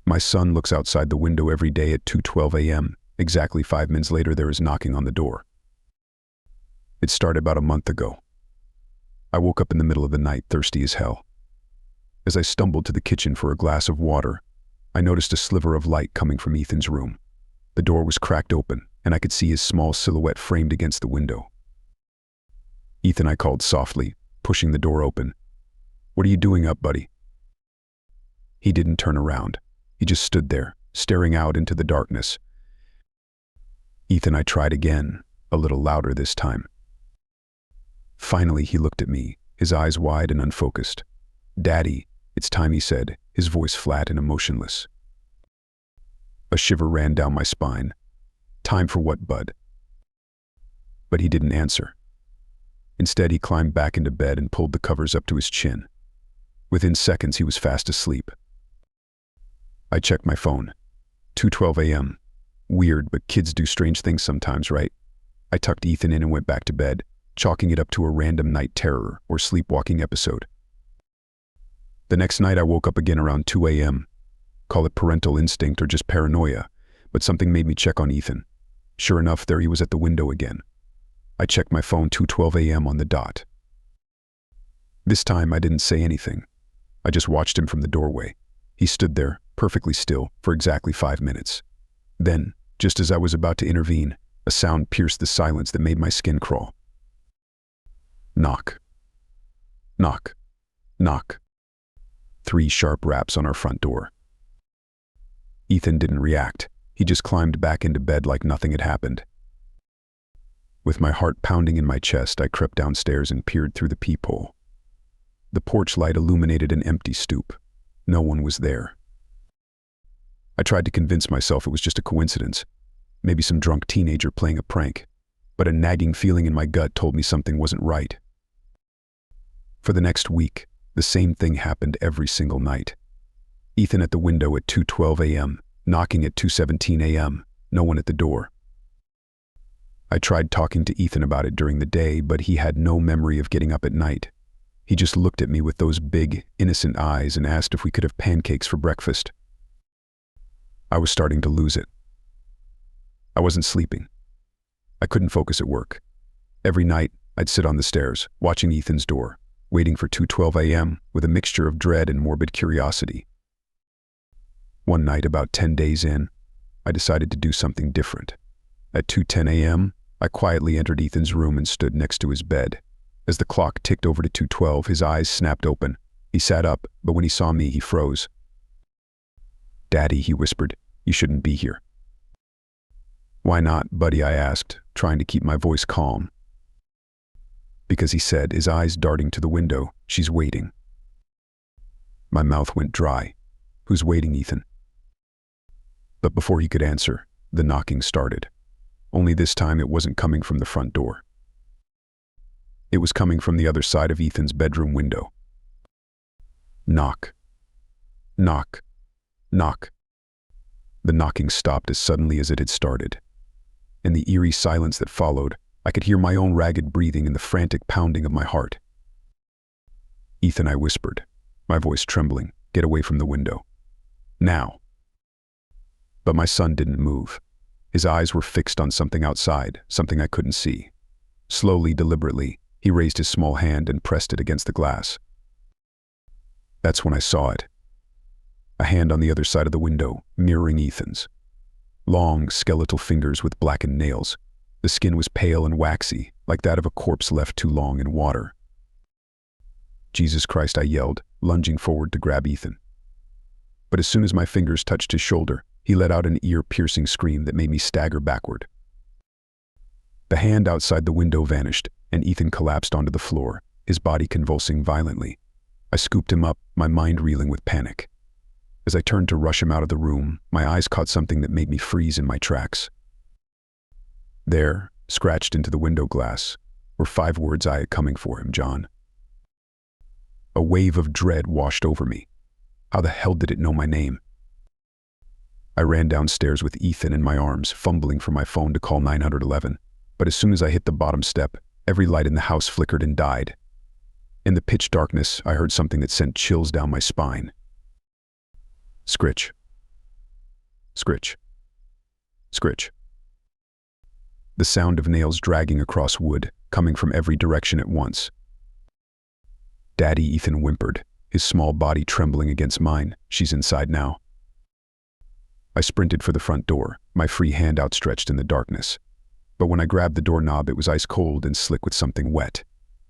My son looks outside the window every day at 2:12 a.m. Exactly 5 minutes later, there is knocking on the door. It started about a month ago. I woke up in the middle of the night, thirsty as hell. As I stumbled to the kitchen for a glass of water, I noticed a sliver of light coming from Ethan's room. The door was cracked open, and I could see his small silhouette framed against the window. "Ethan," I called softly, pushing the door open. "What are you doing up, buddy?" He didn't turn around. He just stood there, staring out into the darkness. "Ethan," I tried again, a little louder this time. Finally, he looked at me, his eyes wide and unfocused. "Daddy, it's time," he said, his voice flat and emotionless. A shiver ran down my spine. "Time for what, bud?" But he didn't answer. Instead, he climbed back into bed and pulled the covers up to his chin. Within seconds, he was fast asleep. I checked my phone. 2:12 a.m. Weird, but kids do strange things sometimes, right? I tucked Ethan in and went back to bed, chalking it up to a random night terror or sleepwalking episode. The next night, I woke up again around 2 a.m. Call it parental instinct or just paranoia, but something made me check on Ethan. Sure enough, there he was at the window again. I checked my phone, 2:12 a.m. on the dot. This time, I didn't say anything. I just watched him from the doorway. He stood there, perfectly still, for exactly 5 minutes. Then, just as I was about to intervene, a sound pierced the silence that made my skin crawl. Knock. Knock. Knock. 3 sharp raps on our front door. Ethan didn't react. He just climbed back into bed like nothing had happened. With my heart pounding in my chest, I crept downstairs and peered through the peephole. The porch light illuminated an empty stoop. No one was there. I tried to convince myself it was just a coincidence, maybe some drunk teenager playing a prank, but a nagging feeling in my gut told me something wasn't right. For the next week, the same thing happened every single night. Ethan at the window at 2:12 a.m., knocking at 2:17 a.m., no one at the door. I tried talking to Ethan about it during the day, but he had no memory of getting up at night. He just looked at me with those big, innocent eyes and asked if we could have pancakes for breakfast. I was starting to lose it. I wasn't sleeping. I couldn't focus at work. Every night, I'd sit on the stairs, watching Ethan's door, waiting for 2:12 a.m. with a mixture of dread and morbid curiosity. One night, about 10 days in, I decided to do something different. At 2:10 a.m., I quietly entered Ethan's room and stood next to his bed. As the clock ticked over to 2:12, his eyes snapped open. He sat up, but when he saw me, he froze. "Daddy," he whispered, "you shouldn't be here." "Why not, buddy?" I asked, trying to keep my voice calm. "Because," he said, his eyes darting to the window, "she's waiting." My mouth went dry. "Who's waiting, Ethan?" But before he could answer, the knocking started. Only this time it wasn't coming from the front door. It was coming from the other side of Ethan's bedroom window. Knock. Knock. Knock. The knocking stopped as suddenly as it had started. In the eerie silence that followed, I could hear my own ragged breathing and the frantic pounding of my heart. "Ethan," I whispered, my voice trembling, "get away from the window. Now." But my son didn't move. His eyes were fixed on something outside, something I couldn't see. Slowly, deliberately, he raised his small hand and pressed it against the glass. That's when I saw it. A hand on the other side of the window, mirroring Ethan's. Long, skeletal fingers with blackened nails. The skin was pale and waxy, like that of a corpse left too long in water. "Jesus Christ," I yelled, lunging forward to grab Ethan. But as soon as my fingers touched his shoulder, he let out an ear-piercing scream that made me stagger backward. The hand outside the window vanished, and Ethan collapsed onto the floor, his body convulsing violently. I scooped him up, my mind reeling with panic. As I turned to rush him out of the room, my eyes caught something that made me freeze in my tracks. There, scratched into the window glass, were 5 words I had coming for him, John. A wave of dread washed over me. How the hell did it know my name? I ran downstairs with Ethan in my arms, fumbling for my phone to call 911. But as soon as I hit the bottom step, every light in the house flickered and died. In the pitch darkness, I heard something that sent chills down my spine. Scritch. Scritch. Scritch. The sound of nails dragging across wood, coming from every direction at once. "Daddy," Ethan whimpered, his small body trembling against mine. "She's inside now." I sprinted for the front door, my free hand outstretched in the darkness. But when I grabbed the doorknob, it was ice cold and slick with something wet.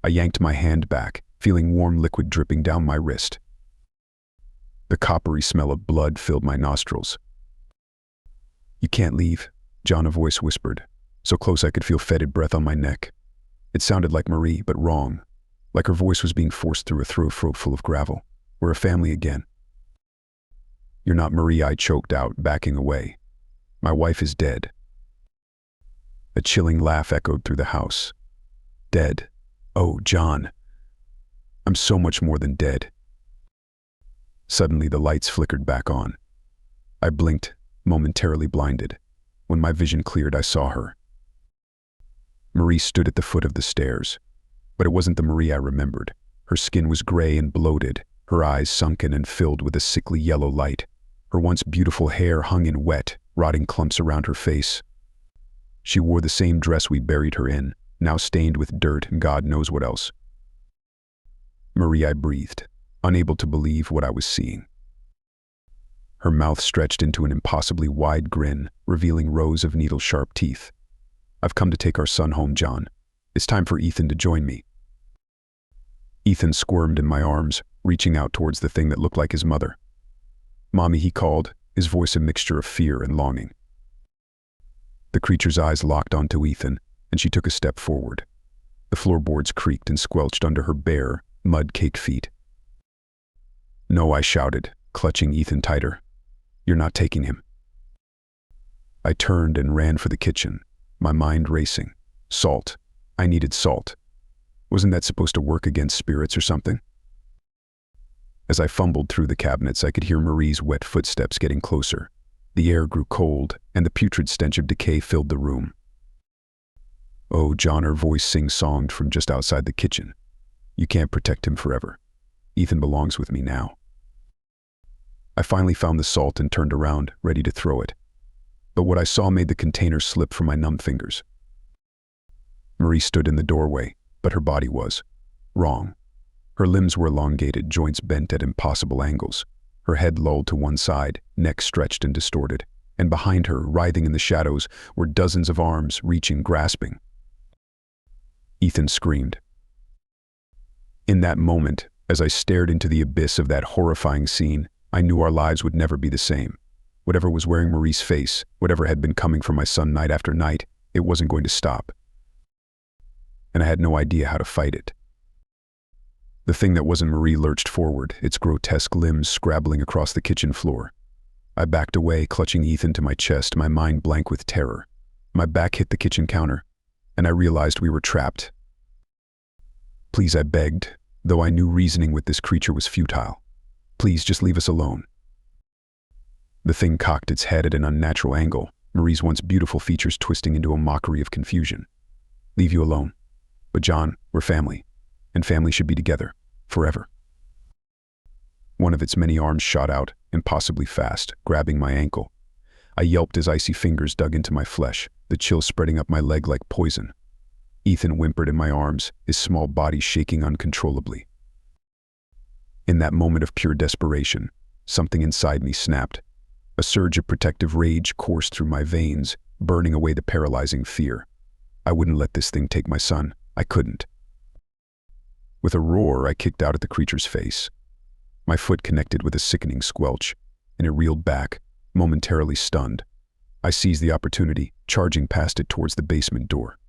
I yanked my hand back, feeling warm liquid dripping down my wrist. The coppery smell of blood filled my nostrils. "You can't leave," John, a voice whispered, so close I could feel fetid breath on my neck. It sounded like Marie, but wrong, like her voice was being forced through a throat full of gravel. "We're a family again." "You're not Marie," I choked out, backing away. "My wife is dead." A chilling laugh echoed through the house. "Dead? Oh, John. I'm so much more than dead." Suddenly the lights flickered back on. I blinked, momentarily blinded. When my vision cleared, I saw her. Marie stood at the foot of the stairs. But it wasn't the Marie I remembered. Her skin was gray and bloated, her eyes sunken and filled with a sickly yellow light. Her once beautiful hair hung in wet, rotting clumps around her face. She wore the same dress we buried her in, now stained with dirt and God knows what else. "Marie," I breathed, unable to believe what I was seeing. Her mouth stretched into an impossibly wide grin, revealing rows of needle-sharp teeth. "I've come to take our son home, John. It's time for Ethan to join me." Ethan squirmed in my arms, reaching out towards the thing that looked like his mother. "Mommy," he called, his voice a mixture of fear and longing. The creature's eyes locked onto Ethan, and she took a step forward. The floorboards creaked and squelched under her bare, mud-caked feet. "No," I shouted, clutching Ethan tighter. "You're not taking him." I turned and ran for the kitchen, my mind racing. Salt. I needed salt. Wasn't that supposed to work against spirits or something? As I fumbled through the cabinets, I could hear Marie's wet footsteps getting closer. The air grew cold, and the putrid stench of decay filled the room. "Oh, John," her voice sing-songed from just outside the kitchen. "You can't protect him forever. Ethan belongs with me now." I finally found the salt and turned around, ready to throw it. But what I saw made the container slip from my numb fingers. Marie stood in the doorway, but her body was wrong. Her limbs were elongated, joints bent at impossible angles. Her head lolled to one side, neck stretched and distorted. And behind her, writhing in the shadows, were dozens of arms, reaching, grasping. Ethan screamed. In that moment, as I stared into the abyss of that horrifying scene, I knew our lives would never be the same. Whatever was wearing Marie's face, whatever had been coming from my son night after night, it wasn't going to stop. And I had no idea how to fight it. The thing that wasn't Marie lurched forward, its grotesque limbs scrabbling across the kitchen floor. I backed away, clutching Ethan to my chest, my mind blank with terror. My back hit the kitchen counter, and I realized we were trapped. "Please," I begged, though I knew reasoning with this creature was futile. "Please, just leave us alone." The thing cocked its head at an unnatural angle, Marie's once beautiful features twisting into a mockery of confusion. "Leave you alone. But John, we're family, and family should be together, forever." One of its many arms shot out, impossibly fast, grabbing my ankle. I yelped as icy fingers dug into my flesh, the chill spreading up my leg like poison. Ethan whimpered in my arms, his small body shaking uncontrollably. In that moment of pure desperation, something inside me snapped. A surge of protective rage coursed through my veins, burning away the paralyzing fear. I wouldn't let this thing take my son. I couldn't. With a roar, I kicked out at the creature's face. My foot connected with a sickening squelch, and it reeled back, momentarily stunned. I seized the opportunity, charging past it towards the basement door.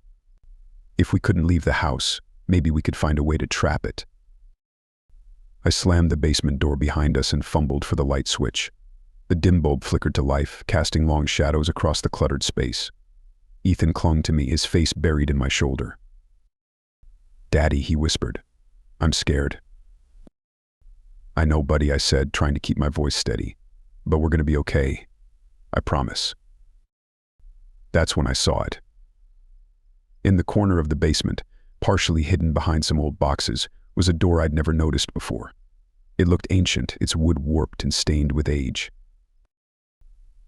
If we couldn't leave the house, maybe we could find a way to trap it. I slammed the basement door behind us and fumbled for the light switch. The dim bulb flickered to life, casting long shadows across the cluttered space. Ethan clung to me, his face buried in my shoulder. "Daddy," he whispered. "I'm scared." "I know, buddy," I said, trying to keep my voice steady. "But we're going to be okay. I promise." That's when I saw it. In the corner of the basement, partially hidden behind some old boxes, was a door I'd never noticed before. It looked ancient, its wood warped and stained with age.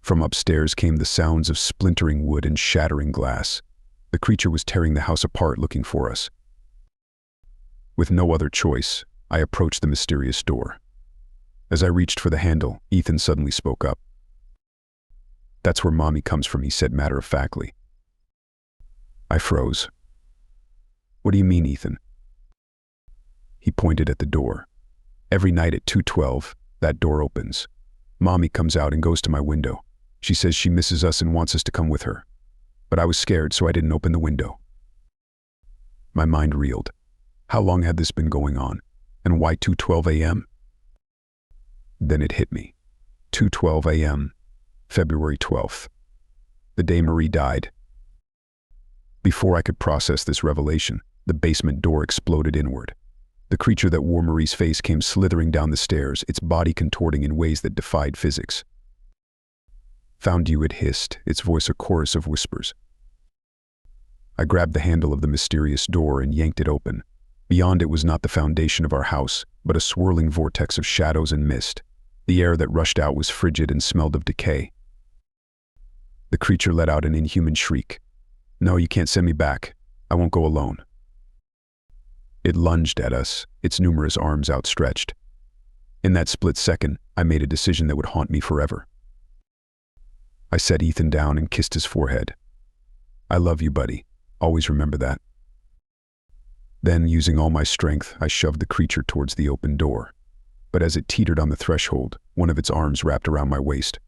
From upstairs came the sounds of splintering wood and shattering glass. The creature was tearing the house apart looking for us. With no other choice, I approached the mysterious door. As I reached for the handle, Ethan suddenly spoke up. "That's where Mommy comes from," he said matter-of-factly. I froze. "What do you mean, Ethan?" He pointed at the door. "Every night at 2:12, that door opens. Mommy comes out and goes to my window. She says she misses us and wants us to come with her. But I was scared, so I didn't open the window." My mind reeled. How long had this been going on? And why 2:12 a.m.? Then it hit me. 2:12 a.m., February 12th. The day Marie died. Before I could process this revelation, the basement door exploded inward. The creature that wore Marie's face came slithering down the stairs, its body contorting in ways that defied physics. "Found you," it hissed, its voice a chorus of whispers. I grabbed the handle of the mysterious door and yanked it open. Beyond it was not the foundation of our house, but a swirling vortex of shadows and mist. The air that rushed out was frigid and smelled of decay. The creature let out an inhuman shriek. "No, you can't send me back. I won't go alone." It lunged at us, its numerous arms outstretched. In that split second, I made a decision that would haunt me forever. I set Ethan down and kissed his forehead. "I love you, buddy. Always remember that." Then, using all my strength, I shoved the creature towards the open door. But as it teetered on the threshold, one of its arms wrapped around my waist.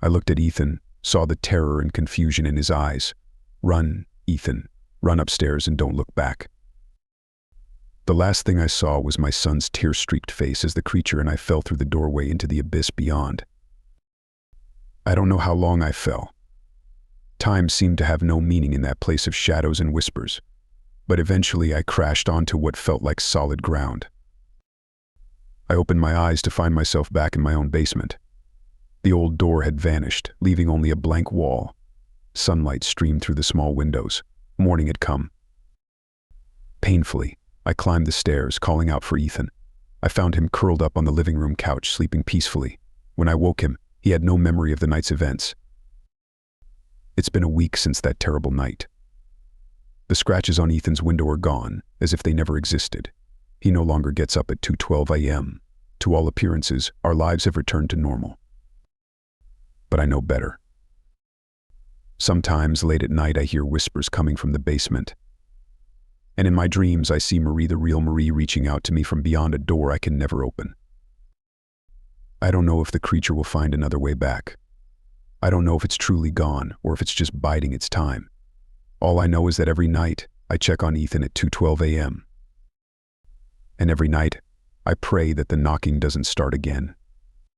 I looked at Ethan, saw the terror and confusion in his eyes. "Run, Ethan. Run upstairs and don't look back." The last thing I saw was my son's tear-streaked face as the creature and I fell through the doorway into the abyss beyond. I don't know how long I fell. Time seemed to have no meaning in that place of shadows and whispers. But eventually I crashed onto what felt like solid ground. I opened my eyes to find myself back in my own basement. The old door had vanished, leaving only a blank wall. Sunlight streamed through the small windows. Morning had come. Painfully, I climbed the stairs, calling out for Ethan. I found him curled up on the living room couch, sleeping peacefully. When I woke him, he had no memory of the night's events. It's been a week since that terrible night. The scratches on Ethan's window are gone, as if they never existed. He no longer gets up at 2:12 a.m. To all appearances, our lives have returned to normal. But I know better. Sometimes, late at night, I hear whispers coming from the basement. And in my dreams, I see Marie, the real Marie, reaching out to me from beyond a door I can never open. I don't know if the creature will find another way back. I don't know if it's truly gone, or if it's just biding its time. All I know is that every night, I check on Ethan at 2:12 a.m. And every night, I pray that the knocking doesn't start again.